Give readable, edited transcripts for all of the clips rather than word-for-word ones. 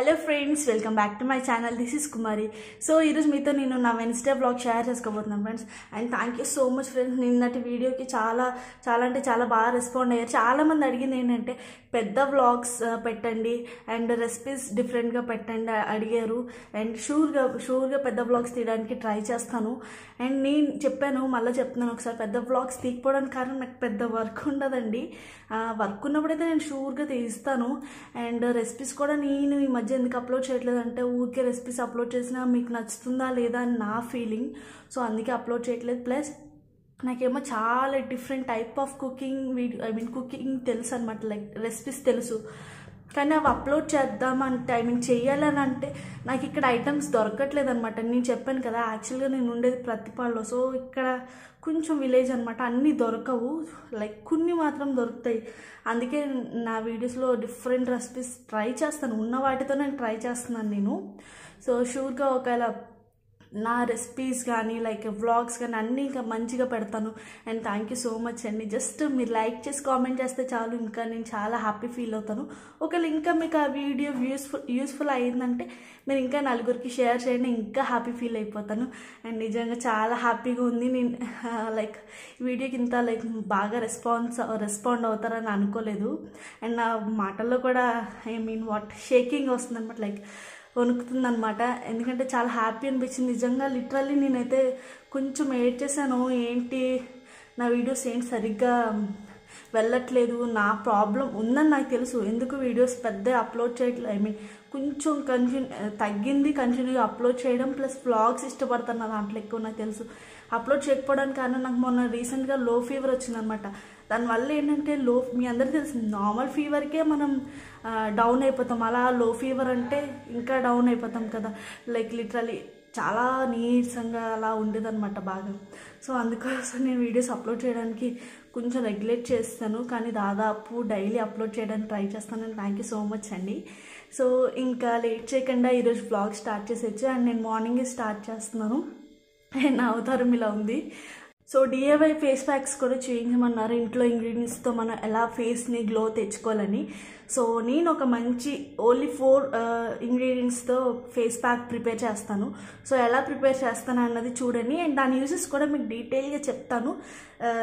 Hello friends, welcome back to my channel. This is Kumari. So ఈరోజు మీతో నేను నా వెన్స్డే బ్లాగ్ షేర్ చేసుకోబోతున్నాను friends. And thank you so much friends. నిన్నటి వీడియోకి చాలా అంటే చాలా బాగా రెస్పాండ్ అయ్యారు. చాలామంది అడిగింది ఏంటంటే పెద్ద వ్లాగ్స్ పెట్టండి అండ్ రెసిపీస్ డిఫరెంట్గా పెట్టండి అడిగారు. అండ్ షూర్గా పెద్ద వ్లాగ్స్ తీయడానికి ట్రై చేస్తాను. అండ్ నేను చెప్పాను, మళ్ళీ చెప్తున్నాను ఒకసారి, పెద్ద వ్లాగ్స్ తీయకపోవడానికి కారణం నాకు పెద్ద వర్క్ ఉండదండి. వర్క్ ఉన్నప్పుడైతే నేను షూర్గా తీస్తాను. అండ్ రెసిపీస్ కూడా నేను ఈ మధ్య ఎందుకు అప్లోడ్ చేయట్లేదు అంటే, ఊరికే రెసిపీస్ అప్లోడ్ చేసినా మీకు నచ్చుతుందా లేదా అని నా ఫీలింగ్. సో అందుకే అప్లోడ్ చేయట్లేదు. ప్లస్ నాకేమో చాలా different type of cooking video cooking తెలుసు అనమాట, లైక్ రెసిపీస్ తెలుసు. కానీ అవి అప్లోడ్ చేద్దామంటే చెయ్యాలని అంటే నాకు ఇక్కడ ఐటమ్స్ దొరకట్లేదు అనమాట. నేను చెప్పాను కదా, యాక్చువల్గా నేను ఉండేది ప్రతిపాడులో. సో ఇక్కడ కొంచెం విలేజ్ అనమాట, అన్నీ దొరకవు, లైక్ కొన్ని మాత్రం దొరుకుతాయి. అందుకే నా వీడియోస్లో డిఫరెంట్ రెసిపీస్ ట్రై చేస్తాను, ఉన్న వాటితో నేను ట్రై చేస్తున్నాను నేను. సో షూర్గా ఒకవేళ నా రెసిపీస్ కానీ లైక్ వ్లాగ్స్ కానీ అన్నీ ఇంకా మంచిగా పెడతాను. And thank you so much అండి. జస్ట్ మీరు లైక్ చేసి కామెంట్ చేస్తే చాలు, ఇంకా నేను చాలా హ్యాపీ ఫీల్ అవుతాను. ఒకవేళ ఇంకా మీకు ఆ వీడియో యూస్ఫుల్ అయ్యిందంటే మీరు ఇంకా నలుగురికి షేర్ చేయండి, ఇంకా హ్యాపీ ఫీల్ అయిపోతాను. అండ్ నిజంగా చాలా హ్యాపీగా ఉంది. నేను లైక్ వీడియోకి ఇంత లైక్ బాగా రెస్పాండ్ అవుతారని అనుకోలేదు. అండ్ నా మాటల్లో కూడా షేకింగ్ వస్తుంది అనమాట, లైక్ వణుకుతుందనమాట. ఎందుకంటే చాలా హ్యాపీ అనిపించింది నిజంగా. లిటరల్లీ నేనైతే కొంచెం ఏడ్ చేశాను, ఏంటి నా వీడియోస్ ఏంటి సరిగ్గా వెళ్ళట్లేదు, నా ప్రాబ్లం ఉందని నాకు తెలుసు. ఎందుకు వీడియోస్ పెద్ద అప్లోడ్ చేయట్లేదు, కొంచెం తగ్గింది కంటిన్యూగా అప్లోడ్ చేయడం. ప్లస్ వ్లాగ్స్ ఇష్టపడతాను నా దాంట్లో ఎక్కువ, నాకు తెలుసు. అప్లోడ్ చేయకపోవడానికి కారణం నాకు మొన్న రీసెంట్గా లో ఫీవర్ వచ్చిందనమాట. దానివల్ల ఏంటంటే మీ అందరికీ తెలుసు, నార్మల్ ఫీవర్కే మనం డౌన్ అయిపోతాం, అలా లో ఫీవర్ అంటే ఇంకా డౌన్ అయిపోతాం కదా. లైక్ లిటరలీ చాలా నీరసంగా అలా ఉండేదన్నమాట బాగా. సో అందుకోసం నేను వీడియోస్ అప్లోడ్ చేయడానికి కొంచెం రెగ్యులేట్ చేస్తాను, కానీ దాదాపు డైలీ అప్లోడ్ చేయడానికి ట్రై చేస్తాను. థ్యాంక్ యూ సో మచ్ అండి. సో ఇంకా లేట్ చేయకుండా ఈరోజు వ్లాగ్ స్టార్ట్ చేసేచ్చు. అండ్ నేను మార్నింగే స్టార్ట్ చేస్తున్నాను. అండ్ నా అవతారం ఇలా ఉంది. సో డిఐవై ఫేస్ ప్యాక్స్ కూడా చేయించమన్నారు, ఇంట్లో ఇంగ్రీడియంట్స్తో మనం ఎలా ఫేస్ని గ్లో తెచ్చుకోవాలని. సో నేను ఒక మంచి ఓన్లీ 4 ఇంగ్రీడియంట్స్తో ఫేస్ ప్యాక్ ప్రిపేర్ చేస్తాను. సో ఎలా ప్రిపేర్ చేస్తాను అన్నది చూడండి. అండ్ దాని యూజెస్ కూడా మీకు డీటెయిల్గా చెప్తాను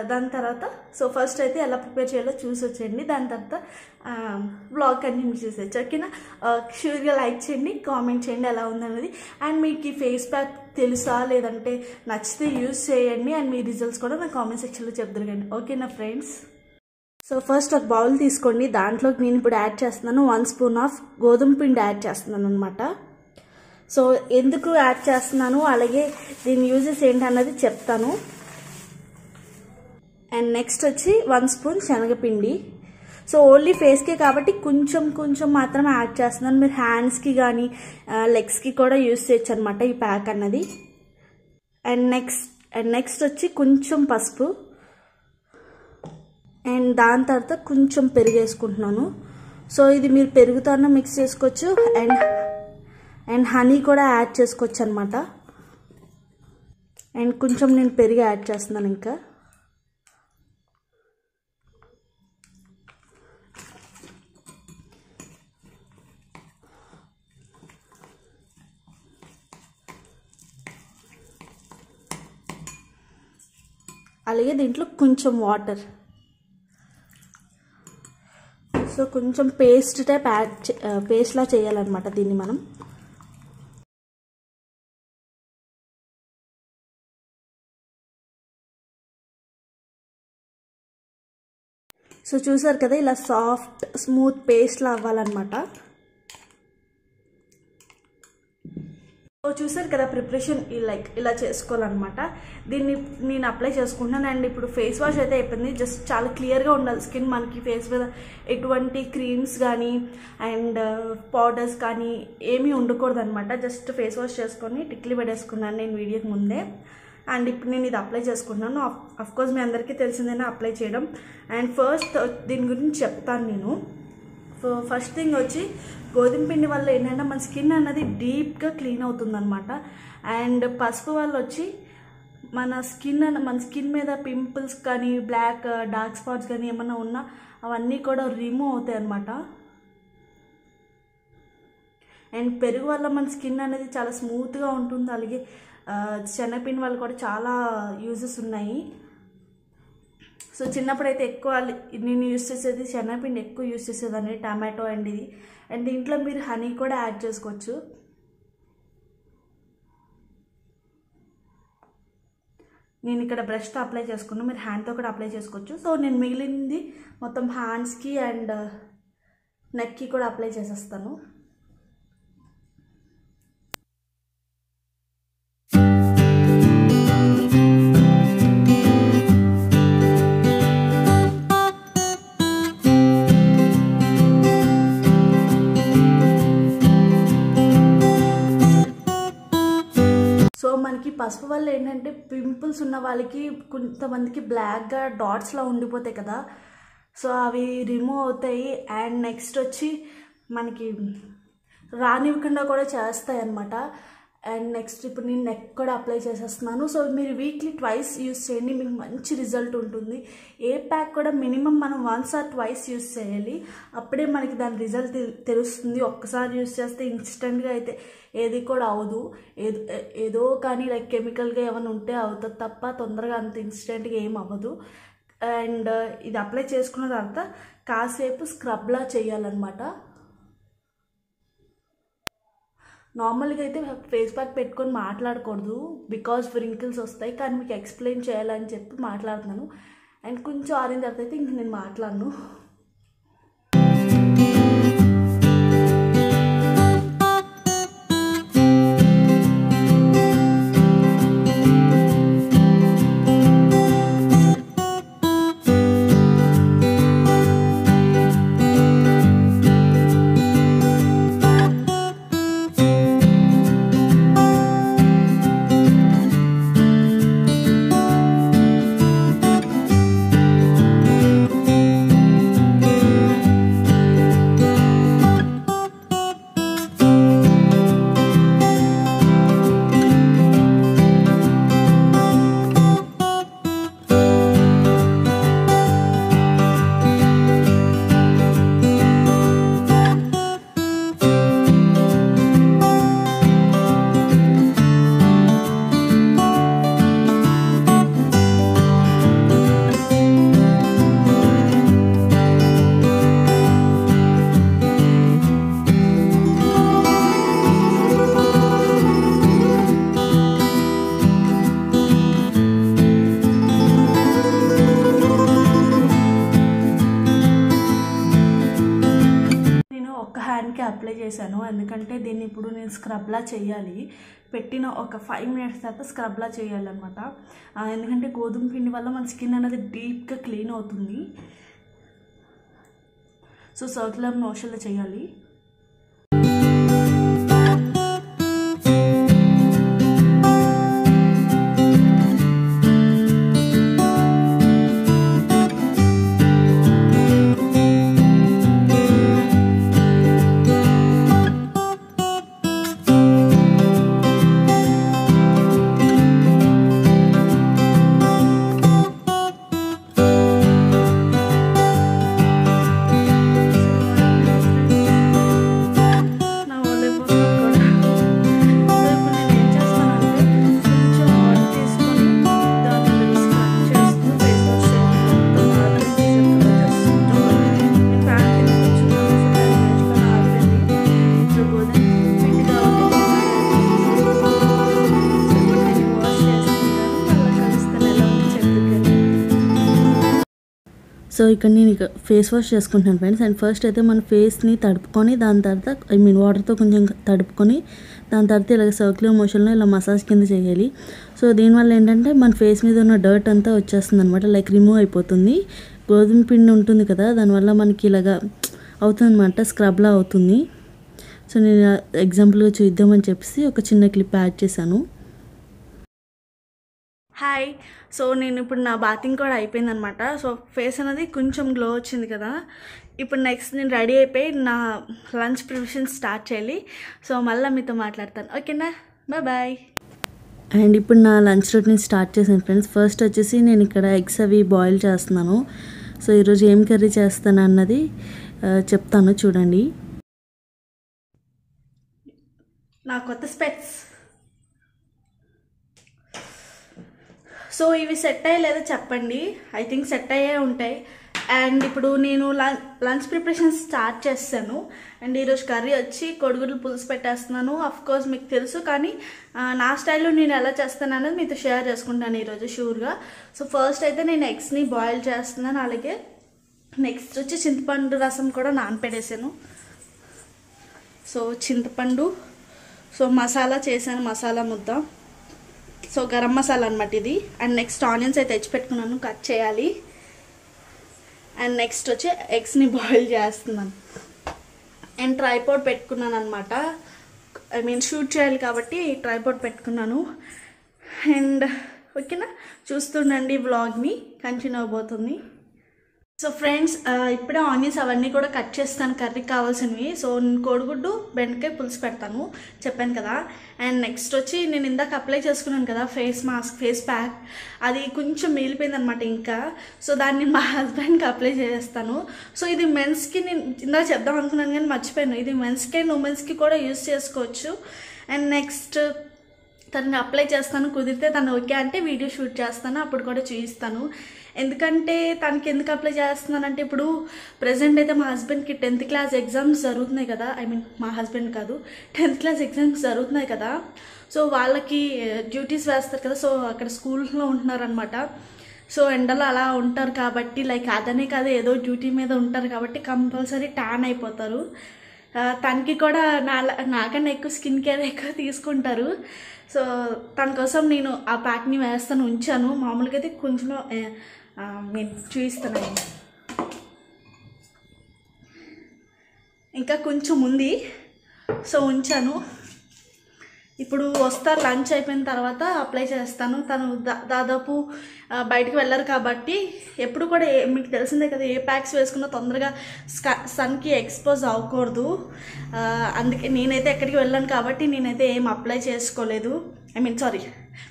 దాని తర్వాత. సో ఫస్ట్ అయితే ఎలా ప్రిపేర్ చేయాలో చూసి వచ్చేయండి, దాని తర్వాత బ్లాగ్ కంటిన్యూ చేసేయచ్చు. ఓకేనా? షూర్గా లైక్ చేయండి, కామెంట్ చేయండి ఎలా ఉందన్నది. అండ్ మీకు ఈ ఫేస్ ప్యాక్ తెలుసా లేదంటే నచ్చితే యూజ్ చేయండి. అండ్ మీ రిజల్ట్స్ కూడా నా కామెంట్ సెక్షన్లో చెప్తారు కానీ. ఓకేనా ఫ్రెండ్స్? సో ఫస్ట్ ఒక బౌల్ తీసుకోండి, దాంట్లోకి నేను ఇప్పుడు యాడ్ చేస్తున్నాను 1 స్పూన్ ఆఫ్ గోధుమ పిండి యాడ్ చేస్తున్నాను అనమాట. సో ఎందుకు యాడ్ చేస్తున్నాను, అలాగే దీని యూజెస్ ఏంటన్నది చెప్తాను. అండ్ నెక్స్ట్ వచ్చి 1 స్పూన్ శనగపిండి. సో ఓన్లీ ఫేస్కే కాబట్టి కొంచెం మాత్రం యాడ్ చేస్తున్నాను. మీరు హ్యాండ్స్కి కానీ లెగ్స్కి కూడా యూజ్ చేయొచ్చు అనమాట ఈ ప్యాక్ అన్నది. అండ్ నెక్స్ట్ వచ్చి కొంచెం పసుపు. అండ్ దాని తర్వాత కొంచెం పెరుగు వేసుకుంటున్నాను. సో ఇది మీరు పెరుగుతో మిక్స్ చేసుకోవచ్చు, అండ్ హనీ కూడా యాడ్ చేసుకోవచ్చు అనమాట. అండ్ కొంచెం నేను పెరుగు యాడ్ చేస్తున్నాను ఇంకా. అలాగే దీంట్లో కొంచెం వాటర్. సో కొంచెం పేస్ట్ టైప్ పేస్ట్లా చేయాలన్నమాట దీన్ని మనం. సో చూసారు కదా, ఇలా సాఫ్ట్ స్మూత్ పేస్ట్లా అవ్వాలన్నమాట. చూసారు కదా ప్రిపరేషన్, లైక్ ఇలా చేసుకోవాలన్నమాట. దీన్ని నేను అప్లై చేసుకుంటున్నాను. అండ్ ఇప్పుడు ఫేస్ వాష్ అయితే అయిపోయింది. జస్ట్ చాలా క్లియర్గా ఉండాలి స్కిన్ మనకి, ఫేస్ మీద ఎటువంటి క్రీమ్స్ కానీ అండ్ పౌడర్స్ కానీ ఏమీ ఉండకూడదు అనమాట. జస్ట్ ఫేస్ వాష్ చేసుకొని టిక్లీ పెట్టేసుకున్నాను నేను వీడియోకి ముందే. అండ్ ఇప్పుడు నేను ఇది అప్లై చేసుకుంటున్నాను. అఫ్కోర్స్ మీ అందరికీ తెలిసిందేనా అప్లై చేయడం. అండ్ ఫస్ట్ దీని గురించి చెప్తాను నేను. ఫస్ట్ థింగ్ వచ్చి గోధుమ పిండి వల్ల ఏంటంటే మన స్కిన్ అన్నది డీప్గా క్లీన్ అవుతుందన్నమాట. అండ్ పసుపు వల్ల వచ్చి మన స్కిన్ మీద పింపుల్స్ కానీ డార్క్ స్పాట్స్ కానీ ఏమన్నా ఉన్నా అవన్నీ కూడా రిమూవ్ అవుతాయి అన్నమాట. అండ్ పెరుగు వల్ల మన స్కిన్ అనేది చాలా స్మూత్గా ఉంటుంది. అలాగే శనగపిండి వల్ల కూడా చాలా యూజెస్ ఉన్నాయి. సో చిన్నప్పుడైతే ఎక్కువ నేను యూజ్ చేసేది శనగపిండి ఎక్కువ యూజ్ చేసేదాన్ని, టమాటో అండ్ ఇది. అండ్ దీంట్లో మీరు హనీ కూడా యాడ్ చేసుకోవచ్చు. నేను ఇక్కడ బ్రష్తో అప్లై చేసుకున్నాను, మీరు హ్యాండ్తో కూడా అప్లై చేసుకోవచ్చు. సో నేను మిగిలింది మొత్తం హ్యాండ్స్కి అండ్ నెక్కి కూడా అప్లై చేసేస్తాను. సో మనకి పసుపు వల్ల ఏంటంటే పింపుల్స్ ఉన్న వాళ్ళకి కొంతమందికి బ్లాక్గా డాట్స్లా ఉండిపోతాయి కదా, సో అవి రిమూవ్ అవుతాయి. అండ్ నెక్స్ట్ వచ్చి మనకి రానివ్వకుండా కూడా చేస్తాయి అన్నమాట. అండ్ నెక్స్ట్ ఇప్పుడు నేను నెక్ కూడా అప్లై చేసేస్తున్నాను. సో మీరు వీక్లీ ట్వైస్ యూస్ చేయండి, మీకు మంచి రిజల్ట్ ఉంటుంది. ఏ ప్యాక్ కూడా మినిమం మనం 1 or 2 యూస్ చేయాలి, అప్పుడే మనకి దాని రిజల్ట్ తెలుస్తుంది. ఒక్కసారి యూస్ చేస్తే ఇన్స్టెంట్గా అయితే ఏది కూడా అవ్వదు. ఏదో కానీ లైక్ కెమికల్గా ఏమైనా ఉంటే అవుతుంది తప్ప తొందరగా అంత ఇన్స్టెంట్గా ఏం అవ్వదు. అండ్ ఇది అప్లై చేసుకున్న తర్వాత కాసేపు స్క్రబ్లా చేయాలన్నమాట. నార్మల్గా అయితే ఫేస్ ప్యాక్ పెట్టుకొని మాట్లాడకూడదు, బికాజ్ రింకిల్స్ వస్తాయి. కానీ మీకు ఎక్స్ప్లెయిన్ చేయాలని చెప్పి మాట్లాడుతున్నాను. అండ్ కొంచెం ఆరిన తర్వాత అయితే ఇంక నేను మాట్లాడను. అప్లై చేశాను, ఎందుకంటే దీన్ని ఇప్పుడు నేను స్క్రబ్లా చేయాలి. పెట్టిన ఒక 5 minutes తర్వాత స్క్రబ్లా చేయాలన్నమాట. ఎందుకంటే గోధుమ పిండి వల్ల మన స్కిన్ అనేది డీప్గా క్లీన్ అవుతుంది. సో సర్క్యులర్ మోషన్లో చేయాలి. సో ఇక్కడ నేను ఫేస్ వాష్ చేసుకుంటున్నాను ఫ్రెండ్స్. అండ్ ఫస్ట్ అయితే మన ఫేస్ని తడుపుకొని దాని తర్వాత వాటర్తో కొంచెం తడుపుకొని దాని తర్వాత ఇలాగ సర్క్యులర్ మోషన్లో ఇలా మసాజ్ కింద చేయాలి. సో దీనివల్ల ఏంటంటే మన ఫేస్ మీద ఉన్న డర్ట్ అంతా వచ్చేస్తుంది అనమాట, లైక్ రిమూవ్ అయిపోతుంది. గోధుమ పిండి ఉంటుంది కదా, దానివల్ల మనకి ఇలాగా అవుతుంది అనమాట, స్క్రబ్లా అవుతుంది. సో నేను ఎగ్జాంపుల్గా చూద్దామని చెప్పేసి ఒక చిన్న క్లిప్ యాడ్ చేశాను. హాయ్, సో నేను ఇప్పుడు నా బాతింగ్ కూడా అయిపోయిందనమాట. సో ఫేస్ అనేది కొంచెం గ్లో వచ్చింది కదా. ఇప్పుడు నెక్స్ట్ నేను రెడీ అయిపోయి నా లంచ్ ప్రిపరేషన్ స్టార్ట్ చేయాలి. సో మళ్ళీ మీతో మాట్లాడతాను, ఓకేనా? బాయ్. అండ్ ఇప్పుడు నా లంచ్ రొటీన్ స్టార్ట్ చేశాను ఫ్రెండ్స్. ఫస్ట్ వచ్చేసి నేను ఇక్కడ ఎగ్స్ అవి బాయిల్ చేస్తున్నాను. సో ఈరోజు ఏం కర్రీ చేస్తాను అన్నది చెప్తాను చూడండి. నా కొత్త స్పెట్స్. సో ఇవి సెట్ అయ్యలేదో చెప్పండి. ఐ థింక్ సెట్ అయ్యే ఉంటాయి. అండ్ ఇప్పుడు నేను లంచ్ ప్రిపరేషన్ స్టార్ట్ చేస్తాను. అండ్ ఈరోజు కర్రీ వచ్చి కోడిగుడ్లు పులుసు పెట్టేస్తున్నాను. కోర్స్ మీకు తెలుసు, కానీ నా స్టైల్లో నేను ఎలా చేస్తాను అనేది మీతో షేర్ చేసుకుంటాను ఈరోజు షూర్గా. సో ఫస్ట్ అయితే నేను ఎగ్స్ని బాయిల్ చేస్తున్నాను. అలాగే నెక్స్ట్ వచ్చి చింతపండు రసం కూడా నానపెట్టేసాను. సో చింతపండు, సో మసాలా చేశాను, మసాలా ముద్ద. సో గరం మసాలా అనమాట ఇది. అండ్ నెక్స్ట్ ఆనియన్స్ అయితే తెచ్చి పెట్టుకున్నాను, కట్ చేయాలి. అండ్ నెక్స్ట్ వచ్చి ఎగ్స్ని బాయిల్ చేస్తున్నాను. అండ్ ట్రైపాడ్ పెట్టుకున్నాను అనమాట. ఐ మీన్ షూట్ చేయాలి కాబట్టి ట్రైపాడ్ పెట్టుకున్నాను. అండ్ ఓకేనా, చూస్తుండండి వ్లాగ్ని, కంటిన్యూ అవబోతుంది. సో ఫ్రెండ్స్, ఇప్పుడే ఆనియన్స్ అవన్నీ కూడా కట్ చేస్తాను కర్రీకి కావాల్సినవి. సో కోడిగుడ్డు బెండకాయ పులుసు పెడతాను చెప్పాను కదా. అండ్ నెక్స్ట్ వచ్చి నేను ఇందాక అప్లై చేసుకున్నాను కదా ఫేస్ మాస్క్, ఫేస్ ప్యాక్, అది కొంచెం మిగిలిపోయింది అనమాట ఇంకా. సో దాన్ని మా హస్బెండ్కి అప్లై చేస్తాను. సో ఇది మెన్స్కి నేను ఇందాక చెప్దాం అనుకున్నాను కానీ మర్చిపోయాను. ఇది మెన్స్కి అండ్ ఉమెన్స్కి కూడా యూజ్ చేసుకోవచ్చు. అండ్ నెక్స్ట్ తనని అప్లై చేస్తాను, కుదిరితే తను ఓకే అంటే వీడియో షూట్ చేస్తాను, అప్పుడు కూడా చూపిస్తాను. ఎందుకంటే తనకి ఎందుకు అప్లై చేస్తున్నానంటే ఇప్పుడు ప్రజెంట్ అయితే మా హస్బెండ్కి 10th క్లాస్ ఎగ్జామ్స్ జరుగుతున్నాయి కదా. ఐ మీన్ మా హస్బెండ్ కాదు, 10th క్లాస్ ఎగ్జామ్స్ జరుగుతున్నాయి కదా. సో వాళ్ళకి డ్యూటీస్ వేస్తారు కదా. సో అక్కడ స్కూల్లో ఉంటున్నారనమాట. సో ఎండలో అలా ఉంటారు కాబట్టి, లైక్ అదనే కాదు ఏదో డ్యూటీ మీద ఉంటారు కాబట్టి కంపల్సరీ ట్యాన్ అయిపోతారు. తనకి కూడా నాకన్నా ఎక్కువ స్కిన్ కేర్ ఎక్కువ తీసుకుంటారు. సో తన కోసం నేను ఆ ప్యాక్ని వేస్తాను, ఉంచాను. మామూలుగా అయితే కొంచెం నేను చూపిస్తాను, ఇంకా కొంచెం ఉంది. సో ఉంచాను. ఇప్పుడు వస్తారు, లంచ్ అయిపోయిన తర్వాత అప్లై చేస్తాను. తను దాదాపు బయటకు వెళ్ళరు కాబట్టి ఎప్పుడు కూడా మీకు తెలిసిందే కదా, ఏ ప్యాక్స్ వేసుకున్నా తొందరగా సన్కి ఎక్స్పోజ్ అవ్వకూడదు. అందుకే నేనైతే ఎక్కడికి వెళ్ళాను కాబట్టి నేనైతే ఏం అప్లై చేసుకోలేదు.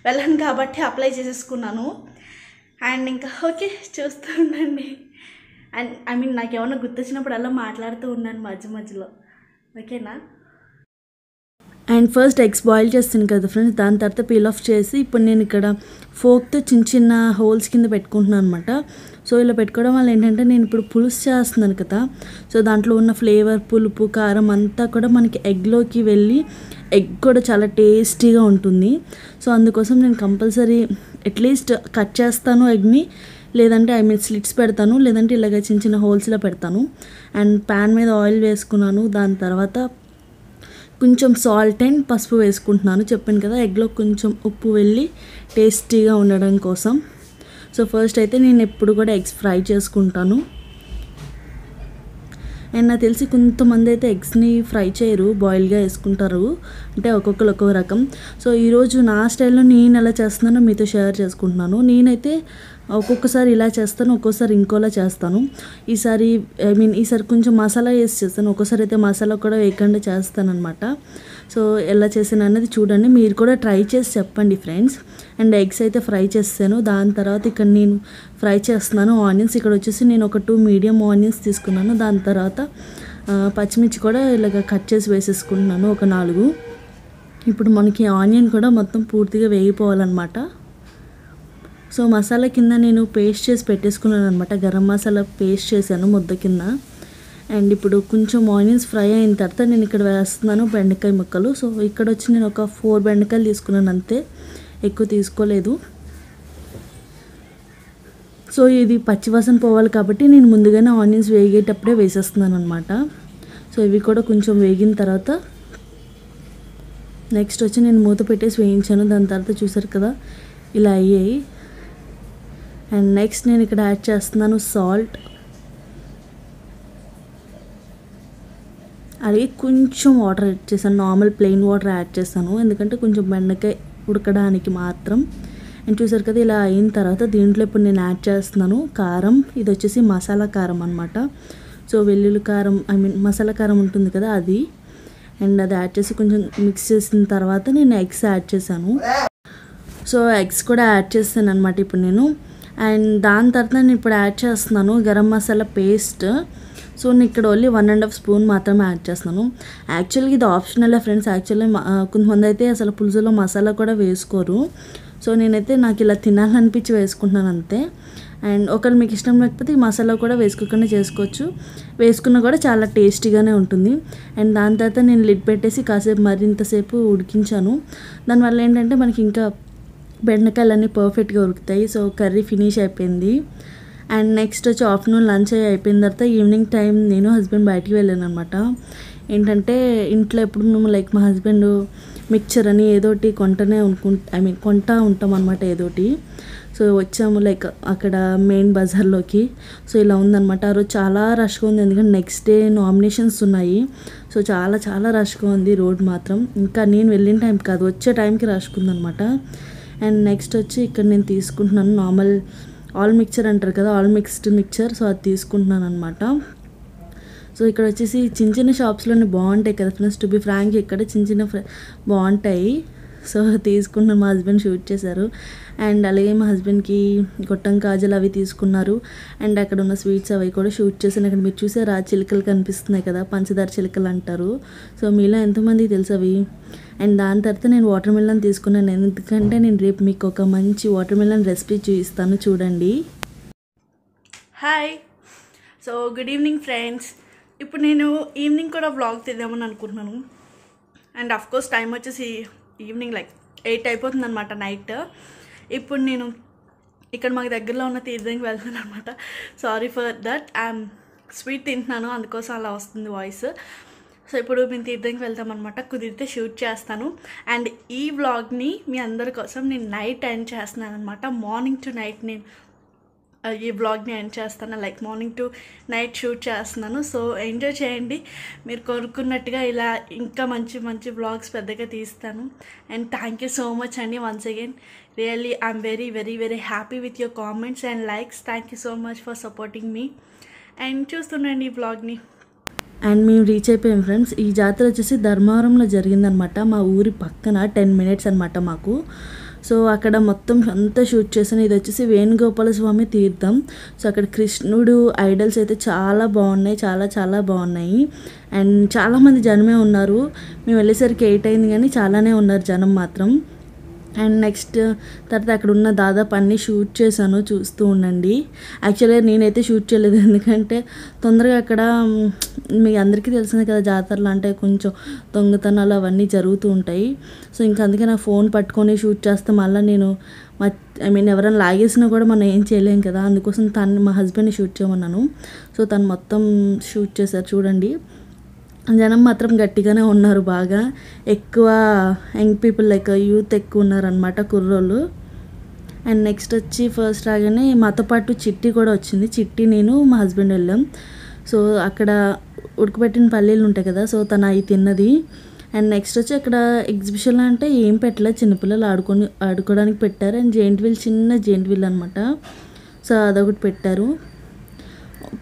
వెళ్ళాను కాబట్టి అప్లై చేసేసుకున్నాను. అండ్ ఇంకా ఓకే, చూస్తూ ఉండండి. అండ్ నాకు ఏమన్నా గుర్తొచ్చినప్పుడు అలా మాట్లాడుతూ ఉన్నాను మధ్యలో, ఓకేనా. అండ్ ఫస్ట్ ఎగ్స్ బాయిల్ చేస్తాను కదా ఫ్రెండ్స్, దాని తర్వాత పీల్ ఆఫ్ చేసి ఇప్పుడు నేను ఇక్కడ ఫోక్తో చిన్న చిన్న హోల్స్ కింద పెట్టుకుంటున్నాను అనమాట. సో ఇలా పెట్టుకోవడం వల్ల ఏంటంటే నేను ఇప్పుడు పులుసు చేస్తున్నాను కదా. సో దాంట్లో ఉన్న ఫ్లేవర్, పులుపు, కారం అంతా కూడా మనకి ఎగ్లోకి వెళ్ళి ఎగ్ కూడా చాలా టేస్టీగా ఉంటుంది. సో అందుకోసం నేను కంపల్సరీ అట్లీస్ట్ కట్ చేస్తాను ఎగ్ని, లేదంటే స్లిట్స్ పెడతాను, లేదంటే ఇలాగ చిన్న చిన్న హోల్స్లో పెడతాను. అండ్ ప్యాన్ మీద ఆయిల్ వేసుకున్నాను. దాని తర్వాత కొంచెం సాల్ట్ అండ్ పసుపు వేసుకుంటున్నాను. చెప్పాను కదా ఎగ్లో కొంచెం ఉప్పు వెళ్ళి టేస్టీగా ఉండడం కోసం. సో ఫస్ట్ అయితే నేను ఎప్పుడు కూడా ఎగ్స్ ఫ్రై చేసుకుంటాను. అండ్ నాకు తెలిసి కొంతమంది అయితే ఎగ్స్ని ఫ్రై చేయరు, బాయిల్గా వేసుకుంటారు. అంటే ఒక్కొక్కరు ఒక్కొక్క రకం. సో ఈరోజు నా స్టైల్లో నేను ఎలా చేస్తున్నానో మీతో షేర్ చేసుకుంటున్నాను. నేనైతే ఒక్కొక్కసారి ఇలా చేస్తాను, ఒక్కోసారి ఇంకోలా చేస్తాను. ఈసారి కొంచెం మసాలా వేసి చేస్తాను, ఒక్కోసారి అయితే మసాలా కూడా వేయకుండా చేస్తాను అనమాట. సో ఎలా చేసాను అనేది చూడండి, మీరు కూడా ట్రై చేసి చెప్పండి ఫ్రెండ్స్. అండ్ ఎగ్స్ అయితే ఫ్రై చేస్తాను. దాని తర్వాత ఇక్కడ నేను ఫ్రై చేస్తున్నాను ఆనియన్స్. ఇక్కడ వచ్చేసి నేను ఒక 2 మీడియం ఆనియన్స్ తీసుకున్నాను. దాని తర్వాత పచ్చిమిర్చి కూడా ఇలాగ కట్ చేసి వేసేసుకుంటున్నాను, ఒక 4. ఇప్పుడు మనకి ఆనియన్ కూడా మొత్తం పూర్తిగా వేగిపోవాలన్నమాట. సో మసాలా కింద నేను పేస్ట్ చేసి పెట్టేసుకున్నాను అనమాట, గరం మసాలా పేస్ట్ చేశాను ముద్ద కింద. అండ్ ఇప్పుడు కొంచెం ఆనియన్స్ ఫ్రై అయిన తర్వాత నేను ఇక్కడ వేస్తున్నాను బెండకాయ ముక్కలు. సో ఇక్కడ వచ్చి నేను ఒక 4 బెండకాయలు తీసుకున్నాను అంతే, ఎక్కువ తీసుకోలేదు. సో ఇది పచ్చివాసన పోవాలి కాబట్టి నేను ముందుగానే ఆనియన్స్ వేగేటప్పుడే వేసేస్తున్నాను అనమాట. సో ఇవి కూడా కొంచెం వేగిన తర్వాత నెక్స్ట్ వచ్చి నేను మూత పెట్టేసి వేయించాను. దాని తర్వాత చూసారు కదా ఇలా అయ్యాయి. అండ్ నెక్స్ట్ నేను ఇక్కడ యాడ్ చేస్తున్నాను సాల్ట్, అలాగే కొంచెం వాటర్ యాడ్ చేశాను, నార్మల్ ప్లెయిన్ వాటర్ యాడ్ చేశాను, ఎందుకంటే కొంచెం బెండకాయ ఉడకడానికి మాత్రం. అండ్ చూసారు కదా ఇలా అయిన తర్వాత దీంట్లో ఇప్పుడు నేను యాడ్ చేస్తున్నాను కారం. ఇది వచ్చేసి మసాలా కారం అనమాట. సో వెల్లుల్లి కారం, మసాలా కారం ఉంటుంది కదా అది. అండ్ అది యాడ్ చేసి కొంచెం మిక్స్ చేసిన తర్వాత నేను ఎగ్స్ యాడ్ చేశాను. సో ఎగ్స్ కూడా యాడ్ చేస్తాను అనమాట ఇప్పుడు నేను. అండ్ దాని తర్వాత నేను ఇప్పుడు యాడ్ చేస్తున్నాను గరం మసాలా పేస్ట్. సో నేను ఇక్కడ ఓన్లీ 1.5 స్పూన్ మాత్రమే యాడ్ చేస్తున్నాను. యాక్చువల్గా ఇది ఆప్షనల్ ఫ్రెండ్స్. యాక్చువల్లీ కొంతమంది అయితే అసలు పులుసులో మసాలా కూడా వేసుకోరు. సో నేనైతే నాకు ఇలా తినాలనిపించి వేసుకుంటున్నాను అంతే. అండ్ ఒకవేళ మీకు ఇష్టం లేకపోతే ఈ మసాలా కూడా వేసుకోకుండా చేసుకోవచ్చు. వేసుకున్నా కూడా చాలా టేస్టీగానే ఉంటుంది. అండ్ దాని తర్వాత నేను లిడ్ పెట్టేసి కాసేపు మరింతసేపు ఉడికించాను. దానివల్ల ఏంటంటే మనకి ఇంకా బెండకాయలు అన్నీ పర్ఫెక్ట్గా ఉడుకుతాయి. సో కర్రీ ఫినిష్ అయిపోయింది. అండ్ నెక్స్ట్ వచ్చి ఆఫ్టర్నూన్ లంచ్ అయిపోయిన తర్వాత ఈవినింగ్ టైం నేను హస్బెండ్ బయటికి వెళ్ళాను అనమాట. ఏంటంటే ఇంట్లో ఎప్పుడు మేము లైక్ మా హస్బెండ్ మిక్చర్ అని ఏదోటి కొంటా ఉంటాం అనమాట ఏదోటి. సో వచ్చాము లైక్ అక్కడ మెయిన్ బజార్లోకి. సో ఇలా ఉందన్నమాట. ఆ రోజు చాలా రష్గా ఉంది, ఎందుకంటే నెక్స్ట్ డే నామినేషన్స్ ఉన్నాయి. సో చాలా చాలా రష్గా ఉంది రోడ్ మాత్రం. ఇంకా నేను వెళ్ళిన టైం కాదు, వచ్చే టైంకి రష్గా ఉందన్నమాట. అండ్ నెక్స్ట్ వచ్చి ఇక్కడ నేను తీసుకుంటున్నాను నార్మల్ ఆల్ మిక్చర్ అంటారు కదా, ఆల్ మిక్స్డ్ మిక్చర్. సో అది తీసుకుంటున్నాను అనమాట. సో ఇక్కడ వచ్చేసి చిన్న చిన్న షాప్స్లోనే బాగుంటాయి కదా ఫ్రెండ్స్. టు బి ఫ్రాంక్ ఇక్కడ చిన్న చిన్న బాగుంటాయి. సో తీసుకుంటున్నాను. మా హస్బెండ్ షూట్ చేశారు. అండ్ అలాగే మా హస్బెండ్కి గొట్టం కాజలు అవి తీసుకున్నారు. అండ్ అక్కడ ఉన్న స్వీట్స్ అవి కూడా షూట్ చేశాను. అక్కడ మీరు చూసారా చిలుకలు కనిపిస్తున్నాయి కదా, పంచదార చిలుకలు అంటారు. సో మీలో ఎంతమందికి తెలుసు అవి. అండ్ దాని తర్వాత నేను వాటర్ మిలన్ తీసుకున్నాను, ఎందుకంటే నేను రేపు మీకు ఒక మంచి వాటర్ మిలన్ రెసిపీ చూపిస్తాను, చూడండి. Hi, so good evening friends. ఇప్పుడు నేను ఈవినింగ్ కూడా వ్లాగ్ తీద్దామని అనుకుంటున్నాను. అండ్ అఫ్కోర్స్ టైం వచ్చేసి ఈవినింగ్ లైక్ 8 అయిపోతుంది అనమాట నైట్. ఇప్పుడు నేను ఇక్కడ మాకు దగ్గరలో ఉన్న తీర్థంకి వెళ్తాను అనమాట. Sorry for that. I'm sweet తింటున్నాను, అందుకోసం అలా వస్తుంది వాయిస్. సో ఇప్పుడు మేము తీర్థంకి వెళ్తామన్నమాట. కుదిరితే షూట్ చేస్తాను. అండ్ ఈ వ్లాగ్ని మీ అందరి కోసం నేను నైట్ ఎండ్ చేస్తున్నాను అనమాట. మార్నింగ్ టు నైట్ నేను ఈ వ్లాగ్ని ఎండ్ చేస్తాను. Like morning to night shoot చేస్తున్నాను. సో ఎంజాయ్ చేయండి. మీరు కోరుకున్నట్టుగా ఇలా ఇంకా మంచి మంచి వ్లాగ్స్ పెద్దగా తీస్తాను. And thank you so much అండి once again. Really I'm very very very happy with your comments and likes. Thank you so much for supporting me. And చూస్తుండండి ఈ వ్లాగ్ని. అండ్ మేము రీచ్ అయిపోయాం ఫ్రెండ్స్. ఈ జాతర వచ్చేసి ధర్మవరంలో జరిగిందనమాట. మా ఊరి పక్కన 10 minutes అనమాట మాకు. సో అక్కడ మొత్తం అంతా షూట్ చేశాను. ఇది వచ్చేసి వేణుగోపాల స్వామి తీర్థం. సో అక్కడ కృష్ణుడు ఐడల్స్ అయితే చాలా బాగున్నాయి, చాలా చాలా బాగున్నాయి. అండ్ చాలామంది జనమే ఉన్నారు. మేము వెళ్ళేసరికి 8 అయింది, కానీ చాలానే ఉన్నారు జనం మాత్రం. అండ్ నెక్స్ట్ తర్వాత అక్కడ ఉన్న దాదాపు అన్నీ షూట్ చేశాను, చూస్తూ ఉండండి. యాక్చువల్గా నేనైతే షూట్ చేయలేదు, ఎందుకంటే తొందరగా అక్కడ మీ అందరికీ తెలిసిందే కదా జాతరలు అంటే కొంచెం దొంగతనాలు అవన్నీ జరుగుతూ ఉంటాయి. సో ఇంకా అందుకే నా ఫోన్ పట్టుకొని షూట్ చేస్తే మళ్ళీ నేను ఎవరైనా లాగేసినా కూడా మనం ఏం చేయలేం కదా. అందుకోసం మా హస్బెండ్ని షూట్ చేయమన్నాను. సో తను మొత్తం షూట్ చేశారు, చూడండి. జనం మాత్రం గట్టిగానే ఉన్నారు, బాగా ఎక్కువ యంగ్ పీపుల్ లైక్ యూత్ ఎక్కువ ఉన్నారనమాట, కుర్రోళ్ళు. అండ్ నెక్స్ట్ వచ్చి ఫస్ట్ రాగానే మాతో పాటు చిట్టి కూడా వచ్చింది. చిట్టి నేను మా హస్బెండ్ వెళ్ళాం. సో అక్కడ ఉడకబెట్టిన పల్లీలు ఉంటాయి కదా, సో తను అవి తిన్నది. అండ్ నెక్స్ట్ వచ్చి అక్కడ ఎగ్జిబిషన్లో అంటే ఏం పెట్టలేదు, చిన్నపిల్లలు ఆడుకోవడానికి పెట్టారు. అండ్ చిన్న జెయింట్ వీల్ అనమాట. సో అదొకటి పెట్టారు.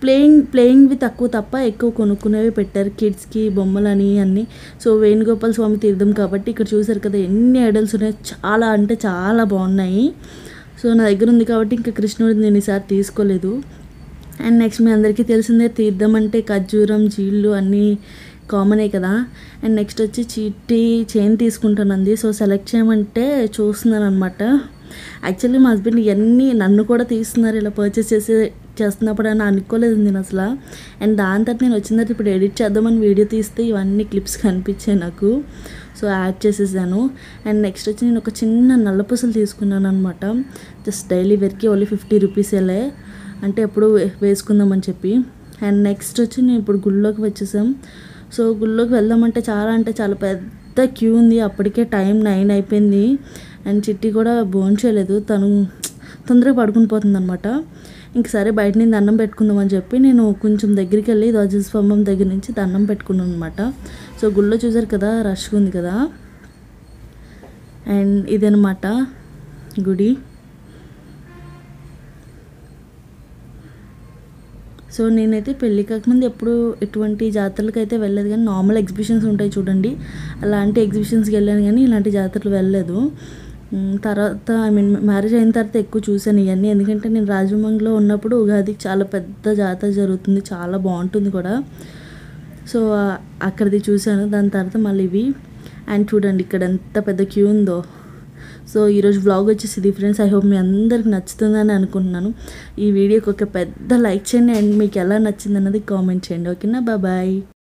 ప్లేయింగ్వి తక్కువ తప్ప ఎక్కువ కొనుక్కునేవి పెట్టారు, కిడ్స్కి బొమ్మలని అన్నీ. సో వేణుగోపాల స్వామి తీర్థం కాబట్టి ఇక్కడ చూసారు కదా ఎన్ని ఐడల్స్ ఉన్నాయి, చాలా అంటే చాలా బాగున్నాయి. సో నా దగ్గర ఉంది కాబట్టి ఇంకా కృష్ణుడిని నేను ఈసారి తీసుకోలేదు. అండ్ నెక్స్ట్ మీ అందరికీ తెలిసిందే తీర్థం అంటే ఖర్జూరం జీళ్ళు అన్నీ కామనే కదా. అండ్ నెక్స్ట్ వచ్చి చిట్టి చైన్ తీసుకుంటానంది. సో సెలెక్ట్ చేయమంటే చూస్తున్నాను అనమాట. యాక్చువల్లీ మా హస్బెండ్ ఇవన్నీ నన్ను కూడా తీస్తున్నారు ఇలా పర్చేస్ చేస్తున్నప్పుడు అని అనుకోలేదు నేను అసలు. అండ్ దాని తర్వాత నేను వచ్చిన తర్వాత ఇప్పుడు ఎడిట్ చేద్దామని వీడియో తీస్తే ఇవన్నీ క్లిప్స్ కనిపించాయి నాకు. సో యాడ్ చేసేసాను. అండ్ నెక్స్ట్ వచ్చి నేను ఒక చిన్న నల్లపూసలు తీసుకున్నాను అనమాట. జస్ట్ డైలీ వేర్కి ఓన్లీ 50 రూపీస్ వెళ్ళే, అంటే ఎప్పుడు వేసుకుందామని చెప్పి. అండ్ నెక్స్ట్ వచ్చి నేను ఇప్పుడు గుళ్ళోకి వచ్చేసాం. సో గుళ్ళోకి వెళ్దామంటే చాలా పెద్ద క్యూ ఉంది. అప్పటికే టైం 9 అయిపోయింది. అండ్ చిట్టి కూడా భోంచేయలేదు, తను తొందరగా పడుకుని పోతుంది అనమాట. ఇంక సరే బయట నుంచి దండం పెట్టుకుందామని చెప్పి నేను కొంచెం దగ్గరికి వెళ్ళి ధ్వజస్తంభం దగ్గర నుంచి దండం పెట్టుకున్నాను అనమాట. సో గుళ్ళో చూసారు కదా రష్గా ఉంది కదా. అండ్ ఇదనమాట గుడి. సో నేనైతే పెళ్ళి కాకముందు ఎప్పుడు ఎటువంటి జాతరలకు అయితే వెళ్ళలేదు, కానీ నార్మల్ ఎగ్జిబిషన్స్ ఉంటాయి చూడండి, అలాంటి ఎగ్జిబిషన్స్కి వెళ్ళాను, కానీ ఇలాంటి జాతరలు వెళ్ళలేదు. తర్వాత మ్యారేజ్ అయిన తర్వాత ఎక్కువ చూశాను ఇవన్నీ. ఎందుకంటే నేను రాజమండ్రిలో ఉన్నప్పుడు ఉగాదికి చాలా పెద్ద జాతర జరుగుతుంది, చాలా బాగుంటుంది కూడా. సో అక్కడిది చూశాను. దాని తర్వాత మళ్ళీ ఇవి. అండ్ చూడండి ఇక్కడ ఎంత పెద్ద క్యూ ఉందో. సో ఈరోజు వ్లాగ్ వచ్చేసి ఇది ఫ్రెండ్స్. ఐ హోప్ మీ అందరికి నచ్చుతుందని అనుకుంటున్నాను. ఈ వీడియోకి ఒక పెద్ద లైక్ చేయండి అండ్ మీకు ఎలా నచ్చింది అన్నది కామెంట్ చేయండి. ఓకేనా, బాయ్.